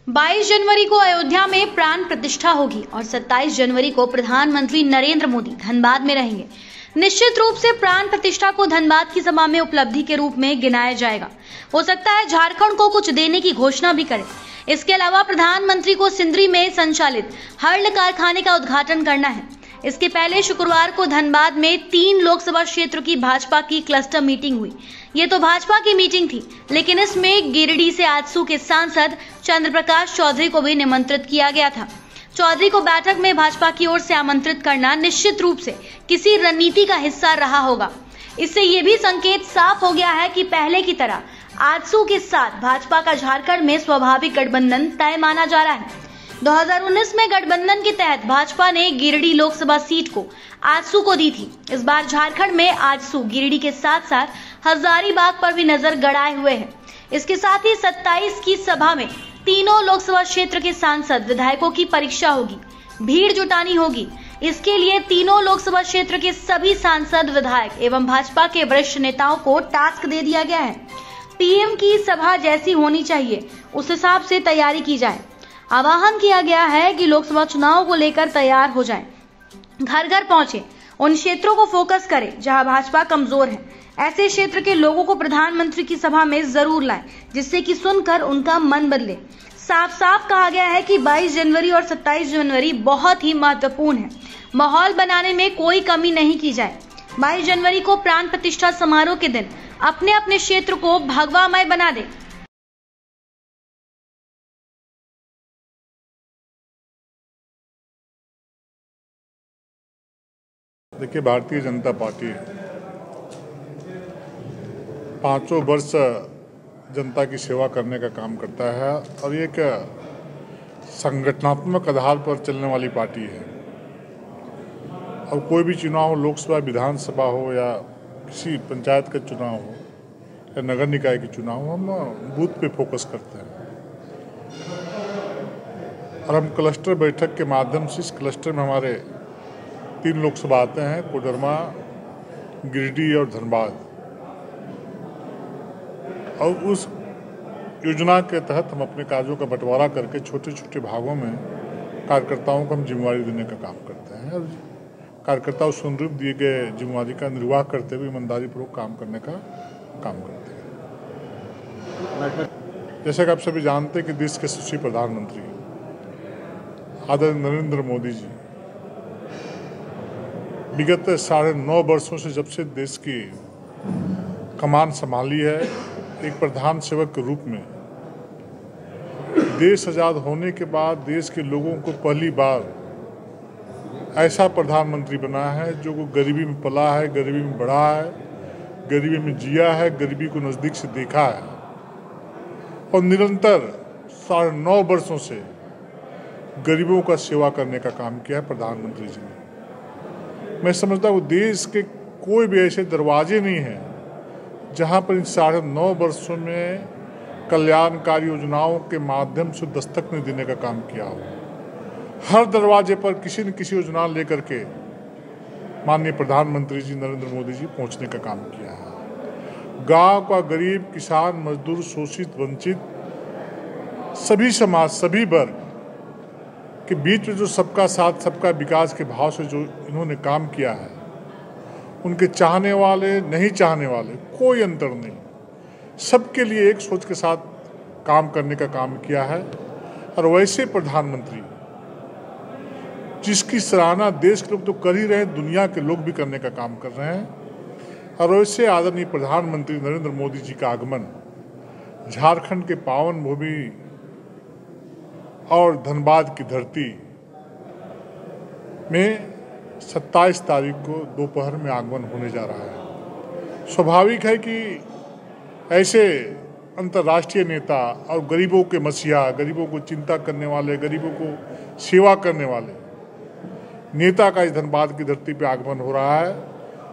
22 जनवरी को अयोध्या में प्राण प्रतिष्ठा होगी और 27 जनवरी को प्रधानमंत्री नरेंद्र मोदी धनबाद में रहेंगे। निश्चित रूप से प्राण प्रतिष्ठा को धनबाद की सभा में उपलब्धि के रूप में गिनाया जाएगा। हो सकता है झारखंड को कुछ देने की घोषणा भी करे। इसके अलावा प्रधानमंत्री को सिंदरी में संचालित हर्ल कारखाने का उद्घाटन करना है। इसके पहले शुक्रवार को धनबाद में 3 लोकसभा क्षेत्र की भाजपा की क्लस्टर मीटिंग हुई। ये तो भाजपा की मीटिंग थी, लेकिन इसमें गिरिडीह से आजसू के सांसद चंद्र प्रकाश चौधरी को भी निमंत्रित किया गया था। चौधरी को बैठक में भाजपा की ओर से आमंत्रित करना निश्चित रूप से किसी रणनीति का हिस्सा रहा होगा। इससे ये भी संकेत साफ हो गया है कि पहले की तरह आजसू के साथ भाजपा का झारखंड में स्वाभाविक गठबंधन तय माना जा रहा है। 2019 में गठबंधन के तहत भाजपा ने गिरिडीह लोकसभा सीट को आजसू को दी थी। इस बार झारखंड में आजसू गिरिडीह के साथ साथ हजारीबाग पर भी नजर गड़ाए हुए है। इसके साथ ही 27 की सभा में तीनों लोकसभा क्षेत्र के सांसद विधायकों की परीक्षा होगी, भीड़ जुटानी होगी। इसके लिए तीनों लोकसभा क्षेत्र के सभी सांसद, विधायक एवं भाजपा के वरिष्ठ नेताओं को टास्क दे दिया गया है। पीएम की सभा जैसी होनी चाहिए, उस हिसाब से तैयारी की जाए। आह्वान किया गया है कि लोकसभा चुनाव को लेकर तैयार हो जाएं, घर घर पहुंचे, उन क्षेत्रों को फोकस करें जहां भाजपा कमजोर है। ऐसे क्षेत्र के लोगों को प्रधानमंत्री की सभा में जरूर लाएं, जिससे कि सुनकर उनका मन बदले। साफ साफ कहा गया है कि 22 जनवरी और 27 जनवरी बहुत ही महत्वपूर्ण है। माहौल बनाने में कोई कमी नहीं की जाए। 22 जनवरी को प्राण प्रतिष्ठा समारोह के दिन अपने अपने क्षेत्र को भगवामय बना दे। देखिए, भारतीय जनता पार्टी 5 वर्ष जनता की सेवा करने का काम करता है और एक संगठनात्मक आधार पर चलने वाली पार्टी है। और कोई भी चुनाव हो, लोकसभा, विधानसभा हो या किसी पंचायत का चुनाव हो या नगर निकाय के चुनाव हो, हम बूथ पे फोकस करते हैं। और हम क्लस्टर बैठक के माध्यम से, इस क्लस्टर में हमारे 3 लोकसभा आते हैं, कोडरमा, गिरिडीह और धनबाद। और उस योजना के तहत हम अपने कार्यों का बंटवारा करके छोटे छोटे भागों में कार्यकर्ताओं को हम जिम्मेवारी देने का काम करते हैं और कार्यकर्ताओं सुनिश्चित दिए गए जिम्मेवारी का निर्वाह करते हुए ईमानदारीपूर्वक काम करने का काम करते हैं। जैसे कि आप सभी जानते हैं कि देश के यशस्वी प्रधानमंत्री आदरणीय नरेंद्र मोदी जी विगत 9.5 वर्षों से जब से देश की कमान संभाली है, एक प्रधान सेवक के रूप में देश आज़ाद होने के बाद देश के लोगों को पहली बार ऐसा प्रधानमंत्री बना है जो गरीबी में पला है, गरीबी में बढ़ा है, गरीबी में जिया है, गरीबी को नज़दीक से देखा है और निरंतर 9.5 वर्षों से गरीबों का सेवा करने का काम किया है प्रधानमंत्री जी ने। मैं समझता हूँ देश के कोई भी ऐसे दरवाजे नहीं हैं जहाँ पर इन 9.5 वर्षों में कल्याणकारी योजनाओं के माध्यम से दस्तक नहीं देने का काम किया हो। हर दरवाजे पर किसी न किसी योजना लेकर के माननीय प्रधानमंत्री जी नरेंद्र मोदी जी पहुँचने का काम किया है। गांव का गरीब, किसान, मजदूर, शोषित, वंचित सभी समाज, सभी वर्ग के बीच में जो सबका साथ, सबका विकास के भाव से जो इन्होंने काम किया है, उनके चाहने वाले, नहीं चाहने वाले कोई अंतर नहीं, सबके लिए एक सोच के साथ काम करने का काम किया है। और वैसे प्रधानमंत्री जिसकी सराहना देश के लोग तो कर ही रहे हैं, दुनिया के लोग भी करने का काम कर रहे हैं। और वैसे आदरणीय प्रधानमंत्री नरेंद्र मोदी जी का आगमन झारखंड के पावन भूमि और धनबाद की धरती में 27 तारीख को दोपहर में आगमन होने जा रहा है। स्वाभाविक है कि ऐसे अंतर्राष्ट्रीय नेता और गरीबों के मसीहा, गरीबों को चिंता करने वाले, गरीबों को सेवा करने वाले नेता का इस धनबाद की धरती पे आगमन हो रहा है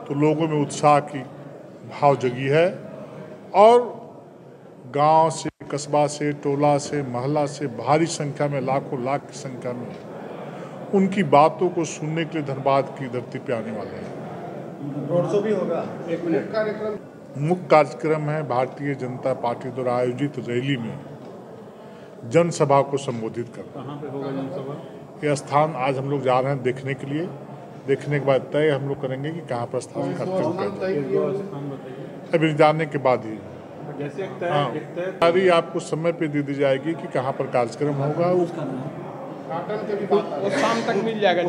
तो लोगों में उत्साह की भाव जगी है। और गांव से, कस्बा से, टोला से, मोहल्ला से भारी संख्या में, लाखों लाख की संख्या में उनकी बातों को सुनने के लिए धनबाद की धरती पे आने वाले हैं। रोड शो भी होगा, एक मिनट मुख्य कार्यक्रम है भारतीय जनता पार्टी द्वारा आयोजित रैली में जनसभा को संबोधित करना। कहाँ पे होगा जनसभा? यह स्थान आज हम लोग जा रहे हैं देखने के लिए। देखने के बाद तय हम लोग करेंगे कि कहाँ पर स्थान अभी जानने के बाद ही। जैसे सारी आपको समय पे दे दी जाएगी कि कहाँ पर कार्यक्रम होगा। उस शाम तक मिल जाएगा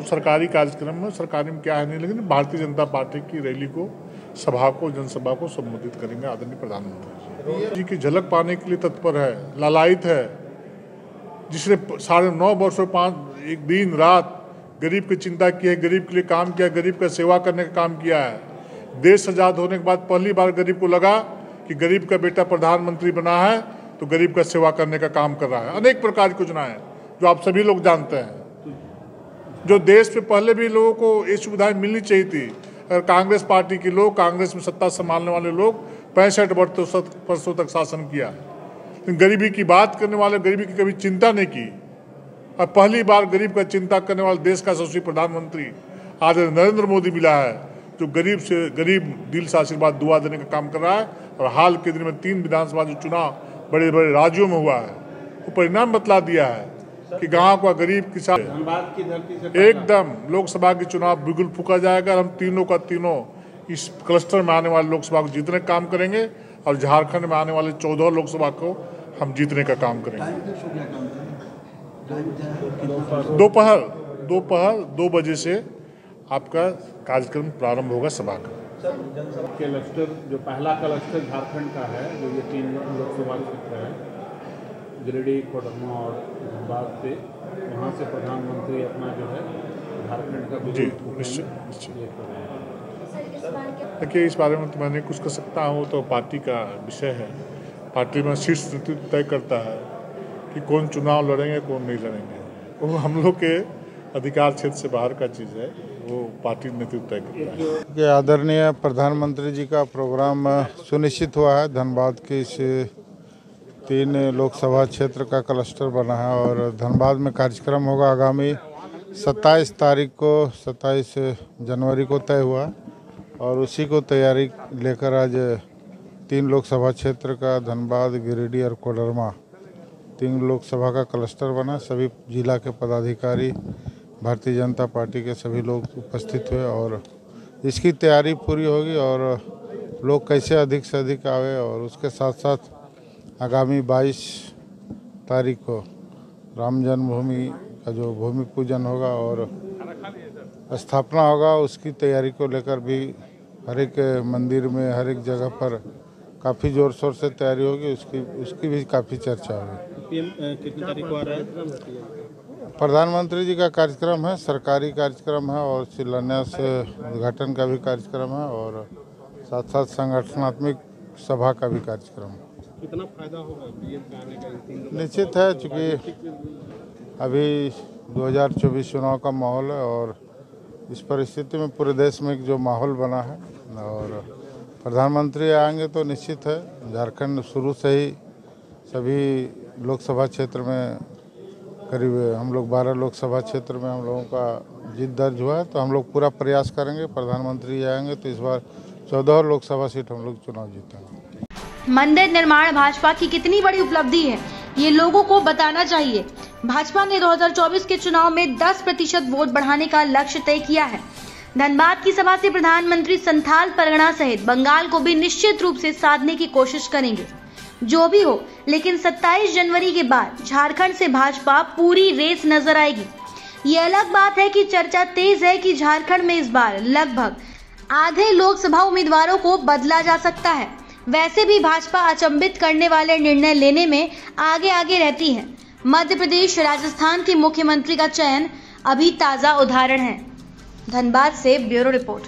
सरकारी कार्यक्रम में, सरकारी में क्या है नहीं, लेकिन भारतीय जनता पार्टी की रैली को, सभा को, जनसभा को संबोधित करेंगे आदरणीय प्रधानमंत्री जी की झलक पाने के लिए तत्पर है, लालायित है, जिसने 9.5 वर्षों 1 दिन रात गरीब की चिंता की है, गरीब के लिए काम किया, गरीब का सेवा करने का काम किया है। देश आजाद होने के बाद पहली बार गरीब को लगा कि गरीब का बेटा प्रधानमंत्री बना है तो गरीब का सेवा करने का काम कर रहा है। अनेक प्रकार की योजनाएं जो आप सभी लोग जानते हैं, जो देश में पहले भी लोगों को ये सुविधाएं मिलनी चाहिए थी। अगर कांग्रेस पार्टी के लोग, कांग्रेस में सत्ता संभालने वाले लोग 65 वर्षों तक शासन किया, लेकिन गरीबी की बात करने वाले, गरीबी की कभी चिंता नहीं की। और पहली बार गरीब का चिंता करने वाले देश का यशस्वी प्रधानमंत्री आज नरेंद्र मोदी मिला है, जो गरीब से गरीब दिल से आशीर्वाद दुआ देने का काम कर रहा है। और हाल के दिन में 3 विधानसभा जो चुनाव बड़े बड़े राज्यों में हुआ है, वो परिणाम बतला दिया है कि गांव का गरीब किसान धनबाद की धरती से एकदम लोकसभा के चुनाव बिल्कुल फूका जाएगा। हम तीनों का तीनों इस क्लस्टर में आने वाले लोकसभा को जीतने का काम करेंगे और झारखंड में आने वाले 14 लोकसभा को हम जीतने का काम करेंगे। दोपहर 2 बजे से आपका कार्यक्रम प्रारंभ होगा सभा का। क्लस्टर जो पहला क्लस्टर झारखंड का है, जो ये 3 लोकसभा क्षेत्र है, गिरिडीह, कोडरमा और धनबाद से, वहाँ से प्रधानमंत्री अपना जो है झारखंड का जी निश्चित। देखिए, इस बारे में तो मैं नहीं कुछ कर सकता हूँ, तो पार्टी का विषय है। पार्टी में शीर्ष नेतृत्व तय करता है कि कौन चुनाव लड़ेंगे, कौन नहीं लड़ेंगे। वो हम लोग के अधिकार क्षेत्र से बाहर का चीज़ है, वो पार्टी नेतृत्व तय करता है। आदरणीय प्रधानमंत्री जी का प्रोग्राम सुनिश्चित हुआ है। धनबाद के इस 3 लोकसभा क्षेत्र का क्लस्टर बना है और धनबाद में कार्यक्रम होगा आगामी 27 तारीख को, 27 जनवरी को तय हुआ और उसी को तैयारी लेकर आज 3 लोकसभा क्षेत्र का धनबाद, गिरिडीह और कोडरमा 3 लोकसभा का क्लस्टर बना। सभी जिला के पदाधिकारी, भारतीय जनता पार्टी के सभी लोग उपस्थित हुए और इसकी तैयारी पूरी होगी और लोग कैसे अधिक से अधिक आवे। और उसके साथ साथ आगामी 22 तारीख को राम जन्मभूमि का जो भूमि पूजन होगा और स्थापना होगा, उसकी तैयारी को लेकर भी हर एक मंदिर में, हर एक जगह पर काफ़ी ज़ोर शोर से तैयारी होगी। उसकी भी काफ़ी चर्चा होगी। कितनी तारीख को आ रहा है? प्रधानमंत्री जी का कार्यक्रम है, सरकारी कार्यक्रम है और शिलान्यास उद्घाटन का भी कार्यक्रम है और साथ साथ संगठनात्मक सभा का भी कार्यक्रम है। कितना फायदा होगा पीएम का आने का? निश्चित है, चूँकि अभी 2024 चुनाव का माहौल है और इस परिस्थिति में पूरे देश में एक जो माहौल बना है और प्रधानमंत्री आएंगे तो निश्चित है झारखंड शुरू से ही सभी लोकसभा क्षेत्र में करीब हम लोग 12 लोकसभा क्षेत्र में हम लोगों का जीत दर्ज हुआ है, तो हम लोग पूरा प्रयास करेंगे। प्रधानमंत्री आएंगे तो इस बार 14 लोकसभा सीट हम लोग चुनाव जीतेंगे। मंदिर निर्माण भाजपा की कितनी बड़ी उपलब्धि है, ये लोगों को बताना चाहिए। भाजपा ने 2024 के चुनाव में 10% वोट बढ़ाने का लक्ष्य तय किया है। धनबाद की सभा से प्रधानमंत्री संथाल परगना सहित बंगाल को भी निश्चित रूप से साधने की कोशिश करेंगे। जो भी हो, लेकिन 27 जनवरी के बाद झारखंड से भाजपा पूरी रेस नजर आएगी। ये अलग बात है कि चर्चा तेज है कि झारखंड में इस बार लगभग आधे लोकसभा उम्मीदवारों को बदला जा सकता है। वैसे भी भाजपा अचंभित करने वाले निर्णय लेने में आगे रहती है। मध्य प्रदेश, राजस्थान के मुख्यमंत्री का चयन अभी ताजा उदाहरण है। धनबाद से ब्यूरो रिपोर्ट।